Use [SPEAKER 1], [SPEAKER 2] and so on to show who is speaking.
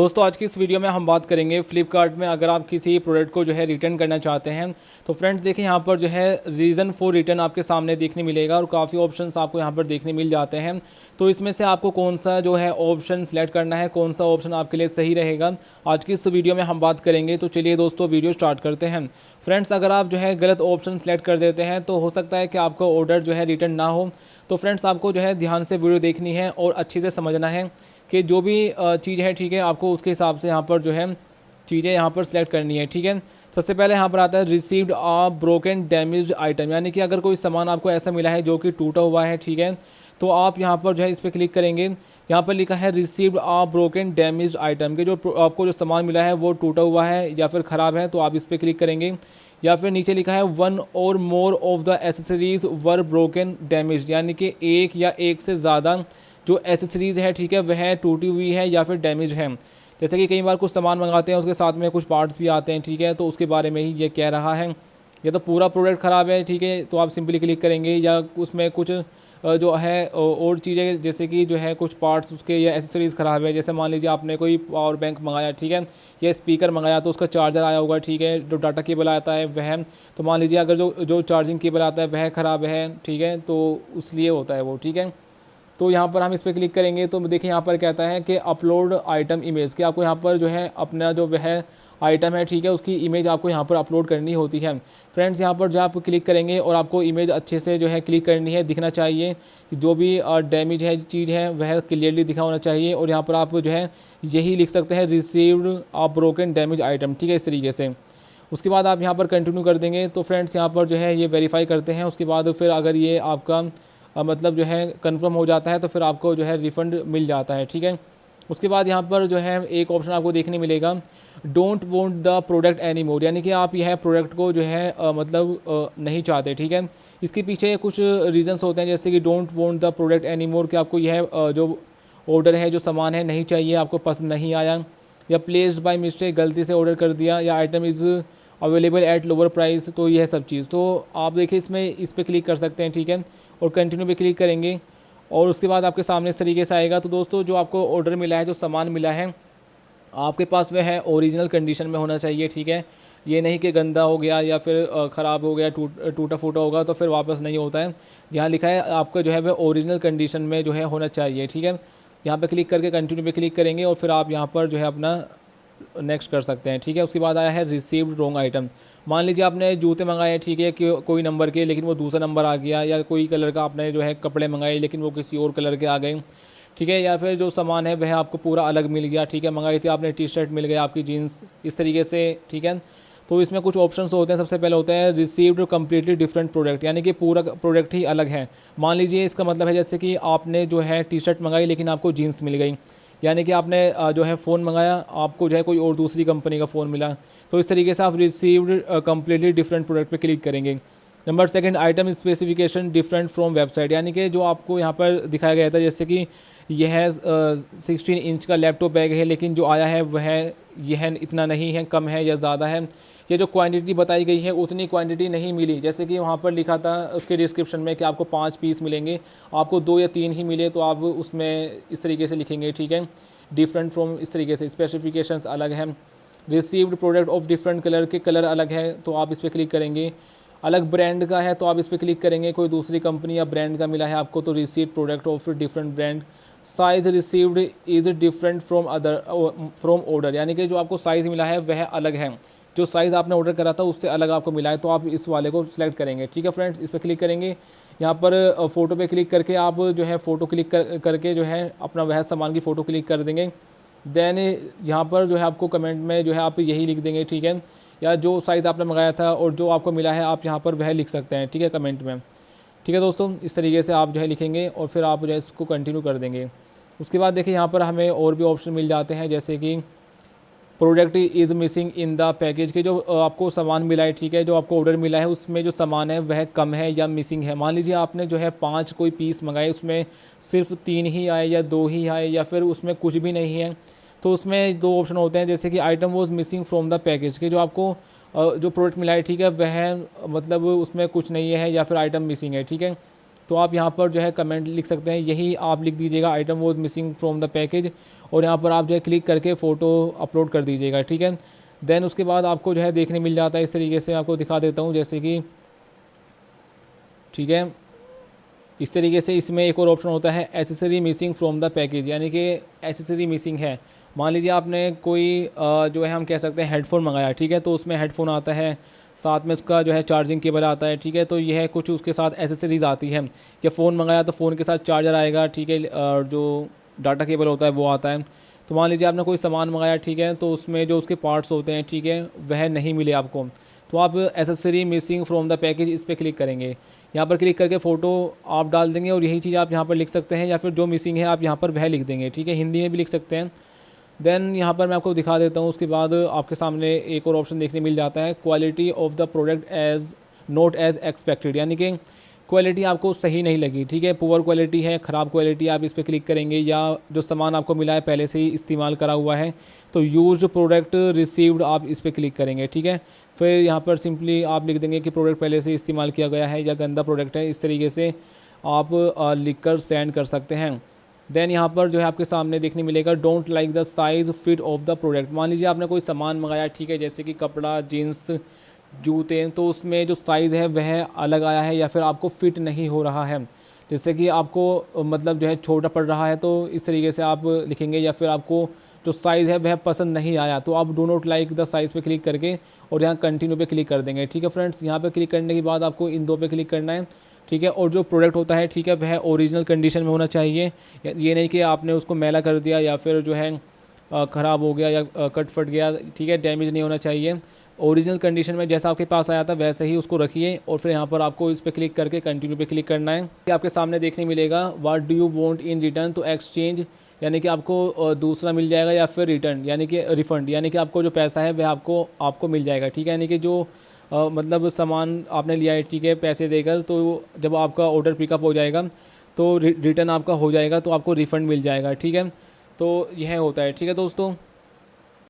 [SPEAKER 1] दोस्तों आज की इस वीडियो में हम बात करेंगे फ्लिपकार्ट में अगर आप किसी प्रोडक्ट को जो है रिटर्न करना चाहते हैं तो फ्रेंड्स देखिए यहाँ पर जो है रीज़न फॉर रिटर्न आपके सामने देखने मिलेगा और काफ़ी ऑप्शंस आपको यहाँ पर देखने मिल जाते हैं। तो इसमें से आपको कौन सा जो है ऑप्शन सेलेक्ट करना है, कौन सा ऑप्शन आपके लिए सही रहेगा, आज की इस वीडियो में हम बात करेंगे। तो चलिए दोस्तों वीडियो स्टार्ट करते हैं। फ्रेंड्स अगर आप जो है गलत ऑप्शन सेलेक्ट कर देते हैं तो हो सकता है कि आपका ऑर्डर जो है रिटर्न ना हो। तो फ्रेंड्स आपको जो है ध्यान से वीडियो देखनी है और अच्छे से समझना है कि जो भी चीज़ है, ठीक है, आपको उसके हिसाब से यहाँ पर जो है चीज़ें यहाँ पर सेलेक्ट करनी है। ठीक है, सबसे पहले यहाँ पर आता है रिसीव्ड आ ब्रोकन डैमेज्ड आइटम, यानी कि अगर कोई सामान आपको ऐसा मिला है जो कि टूटा हुआ है, ठीक है, तो आप यहाँ पर जो है इस पर क्लिक करेंगे। यहाँ पर लिखा है रिसीव्ड आ ब्रोकन डैमेज्ड आइटम, के जो आपको जो सामान मिला है वो टूटा हुआ है या फिर ख़राब है, तो आप इस पर क्लिक करेंगे। या फिर नीचे लिखा है वन और more of the accessories were broken damaged, यानी कि एक या एक से ज़्यादा जो एसेसरीज़ है, ठीक है, वह टूटी हुई है या फिर डैमेज है। जैसे कि कई बार कुछ सामान मंगाते हैं उसके साथ में कुछ पार्ट्स भी आते हैं, ठीक है, तो उसके बारे में ही ये कह रहा है। या तो पूरा प्रोडक्ट ख़राब है, ठीक है, तो आप सिंपली क्लिक करेंगे। या उसमें कुछ जो है और चीज़ें जैसे कि जो है कुछ पार्ट्स उसके या एसेसरीज़ ख़राब है, जैसे मान लीजिए आपने कोई पावर बैंक मंगाया, ठीक है, या स्पीकर मंगाया तो उसका चार्जर आया होगा, ठीक है, जो डाटा केबल आता है वह, तो मान लीजिए अगर जो चार्जिंग केबल आता है वह ख़राब है, ठीक है, तो उसलिए होता है वो, ठीक है। तो यहाँ पर हम इस पर क्लिक करेंगे तो देखिए यहाँ पर कहता है कि अपलोड आइटम इमेज, कि आपको यहाँ पर जो है अपना जो वह आइटम है, ठीक है, उसकी इमेज आपको यहाँ पर अपलोड करनी होती है। फ्रेंड्स यहाँ पर जो आप क्लिक करेंगे और आपको इमेज अच्छे से जो है क्लिक करनी है, दिखना चाहिए, जो भी डैमेज है चीज़ है वह क्लियरली दिखा होना चाहिए। और यहाँ पर आप जो है यही लिख सकते हैं रिसीव्ड आ ब्रोकन डैमेज आइटम, ठीक है, इस तरीके से। उसके बाद आप यहाँ पर कंटिन्यू कर देंगे। तो फ्रेंड्स यहाँ पर जो है ये वेरीफाई करते हैं। उसके बाद फिर अगर ये आपका मतलब जो है कंफर्म हो जाता है तो फिर आपको जो है रिफ़ंड मिल जाता है, ठीक है। उसके बाद यहाँ पर जो है एक ऑप्शन आपको देखने मिलेगा don't want the product any more, यानी कि आप यह प्रोडक्ट को जो है मतलब नहीं चाहते, ठीक है। इसके पीछे कुछ रीजंस होते हैं, जैसे कि don't want the product any more, कि आपको यह जो ऑर्डर है, जो सामान है, नहीं चाहिए, आपको पसंद नहीं आया, या प्लेस्ड बाय मिस्टेक, गलती से ऑर्डर कर दिया, या item is available at lower price, तो यह सब चीज़। तो आप देखिए इसमें इस पर क्लिक कर सकते हैं, ठीक है, और कंटिन्यू पे क्लिक करेंगे और उसके बाद आपके सामने इस तरीके से आएगा। तो दोस्तों जो आपको ऑर्डर मिला है, जो सामान मिला है, आपके पास वह है ओरिजिनल कंडीशन में होना चाहिए, ठीक है। ये नहीं कि गंदा हो गया या फिर ख़राब हो गया, टूटा फूटा होगा तो फिर वापस नहीं होता है। यहाँ लिखा है आपका जो है वह ओरिजिनल कंडीशन में जो है होना चाहिए, ठीक है। यहाँ पे क्लिक करके कंटिन्यू पे क्लिक करेंगे और फिर आप यहाँ पर जो है अपना नेक्स्ट कर सकते हैं, ठीक है। उसके बाद आया है रिसीव्ड रॉन्ग आइटम। मान लीजिए आपने जूते मंगाए, ठीक है, कि कोई नंबर के लेकिन वो दूसरा नंबर आ गया, या कोई कलर का आपने जो है कपड़े मंगाए लेकिन वो किसी और कलर के आ गए, ठीक है, या फिर जो सामान है वह आपको पूरा अलग मिल गया, ठीक है, मंगाई थी आपने टी शर्ट मिल गया, आपकी जीन्स, इस तरीके से, ठीक है। तो इसमें कुछ ऑप्शंस होते हैं। सबसे पहले होता है रिसीव्ड कम्प्लीटली डिफरेंट प्रोडक्ट, यानी कि पूरा प्रोडक्ट ही अलग है। मान लीजिए इसका मतलब है जैसे कि आपने जो है टी शर्ट मंगाई लेकिन आपको जीन्स मिल गई, यानी कि आपने जो है फ़ोन मंगाया, आपको जो है कोई और दूसरी कंपनी का फ़ोन मिला, तो इस तरीके से आप रिसीव्ड कम्प्लीटली डिफरेंट प्रोडक्ट पे क्लिक करेंगे। Number second item specification different from website, यानी कि जो आपको यहाँ पर दिखाया गया था, जैसे कि यह 16 इंच का लैपटॉप बैग है लेकिन जो आया है वह यह इतना नहीं है, कम है या ज़्यादा है, ये जो क्वांटिटी बताई गई है उतनी क्वांटिटी नहीं मिली। जैसे कि वहाँ पर लिखा था उसके डिस्क्रिप्शन में कि आपको 5 पीस मिलेंगे, आपको 2 या 3 ही मिले, तो आप उसमें इस तरीके से लिखेंगे, ठीक है, डिफरेंट फ्रॉम, इस तरीके से। स्पेसिफिकेशंस अलग हैं। Received product of different colour, के कलर अलग है, तो आप इस पर क्लिक करेंगे। अलग ब्रांड का है तो आप इस पर क्लिक करेंगे, कोई दूसरी कंपनी या ब्रांड का मिला है आपको, तो received product of different brand. Size received is different from from order, यानी कि जो आपको साइज़ मिला है वह अलग है, जो साइज़ आपने ऑर्डर करा था उससे अलग आपको मिला है, तो आप इस वाले को सिलेक्ट करेंगे, ठीक है फ्रेंड्स। इस पर क्लिक करेंगे, यहाँ पर फ़ोटो पे क्लिक करके आप जो है फ़ोटो क्लिक करके जो है अपना वह सामान की फ़ोटो क्लिक कर देंगे। देन यहाँ पर जो है आपको कमेंट में जो है आप यही लिख देंगे, ठीक है, या जो साइज़ आपने मंगाया था और जो आपको मिला है आप यहाँ पर वह लिख सकते हैं, ठीक है, कमेंट में, ठीक है दोस्तों। इस तरीके से आप जो है लिखेंगे और फिर आप जो है इसको कंटिन्यू कर देंगे। उसके बाद देखिए यहाँ पर हमें और भी ऑप्शन मिल जाते हैं, जैसे कि product is missing in the package, के जो आपको सामान मिला है, ठीक है, जो आपको ऑर्डर मिला है उसमें जो सामान है वह कम है या मिसिंग है। मान लीजिए आपने जो है 5 कोई पीस मंगाए, उसमें सिर्फ 3 ही आए या 2 ही आए या फिर उसमें कुछ भी नहीं है, तो उसमें 2 ऑप्शन होते हैं, जैसे कि item was missing from the package, के जो आपको जो प्रोडक्ट मिला है, ठीक है, वह मतलब उसमें कुछ नहीं है या फिर आइटम मिसिंग है, ठीक है। तो आप यहाँ पर जो है कमेंट लिख सकते हैं, यही आप लिख दीजिएगा item was missing from the package, और यहाँ पर आप जो है क्लिक करके फ़ोटो अपलोड कर दीजिएगा, ठीक है। देन उसके बाद आपको जो है देखने मिल जाता है इस तरीके से, आपको दिखा देता हूँ जैसे कि, ठीक है, इस तरीके से। इसमें एक और ऑप्शन होता है accessory missing from the package, यानी कि एसेसरी मिसिंग है। मान लीजिए आपने कोई जो है हम कह सकते हैं हेडफोन मंगाया, ठीक है, तो उसमें हेडफोन आता है, साथ में उसका जो है चार्जिंग केबल आता है, ठीक है, तो यह कुछ उसके साथ एसेसरीज़ आती है। या फ़ोन मंगाया तो फ़ोन के साथ चार्जर आएगा, ठीक है, जो डाटा केबल होता है वो आता है। तो मान लीजिए आपने कोई सामान मंगाया, ठीक है, तो उसमें जो उसके पार्ट्स होते हैं, ठीक है, वह नहीं मिले आपको, तो आप accessory missing from the package इस पर क्लिक करेंगे। यहाँ पर क्लिक करके फ़ोटो आप डाल देंगे और यही चीज़ आप यहाँ पर लिख सकते हैं, या फिर जो मिसिंग है आप यहाँ पर वह लिख देंगे, ठीक है, हिंदी में भी लिख सकते हैं। देन यहाँ पर मैं आपको दिखा देता हूँ, उसके बाद आपके सामने एक और ऑप्शन देखने मिल जाता है, quality of the product as not as expected, यानी कि क्वालिटी आपको सही नहीं लगी, ठीक है, पुअर क्वालिटी है, ख़राब क्वालिटी, आप इस पर क्लिक करेंगे। या जो सामान आपको मिला है पहले से ही इस्तेमाल करा हुआ है, तो यूज्ड प्रोडक्ट रिसीव्ड आप इस पर क्लिक करेंगे, ठीक है। फिर यहाँ पर सिंपली आप लिख देंगे कि प्रोडक्ट पहले से इस्तेमाल किया गया है या गंदा प्रोडक्ट है, इस तरीके से आप लिख कर सेंड कर सकते हैं। देन यहाँ पर जो है आपके सामने देखने मिलेगा don't like the size fit of the product. मान लीजिए आपने कोई सामान मंगाया, ठीक है, जैसे कि कपड़ा, जीन्स, जूते, तो उसमें जो साइज़ है वह अलग आया है या फिर आपको फिट नहीं हो रहा है, जैसे कि आपको मतलब जो है छोटा पड़ रहा है, तो इस तरीके से आप लिखेंगे। या फिर आपको जो साइज़ है वह पसंद नहीं आया, तो आप do not like the size पे क्लिक करके और यहाँ कंटिन्यू पे क्लिक कर देंगे, ठीक है फ्रेंड्स। यहाँ पे क्लिक करने के बाद आपको इन दो पे क्लिक करना है, ठीक है। और जो प्रोडक्ट होता है, ठीक है, वह ओरिजिनल कंडीशन में होना चाहिए, ये नहीं कि आपने उसको मैला कर दिया या फिर जो है ख़राब हो गया या कट फट गया, ठीक है, डैमेज नहीं होना चाहिए। ओरिजिनल कंडीशन में जैसा आपके पास आया था वैसे ही उसको रखिए, और फिर यहाँ पर आपको इस पर क्लिक करके कंटिन्यू पे क्लिक करना है। आपके सामने देखने मिलेगा what do you want in return, तो एक्सचेंज, यानी कि आपको दूसरा मिल जाएगा, या फिर रिटर्न यानी कि रिफ़ंड, यानी कि आपको जो पैसा है वह आपको मिल जाएगा, ठीक है। यानी कि जो मतलब सामान आपने लिया है, ठीक है, पैसे देकर, तो जब आपका ऑर्डर पिकअप हो जाएगा तो रिटर्न आपका हो जाएगा, तो आपको रिफ़ंड मिल जाएगा, ठीक है। तो यह होता है, ठीक है दोस्तों।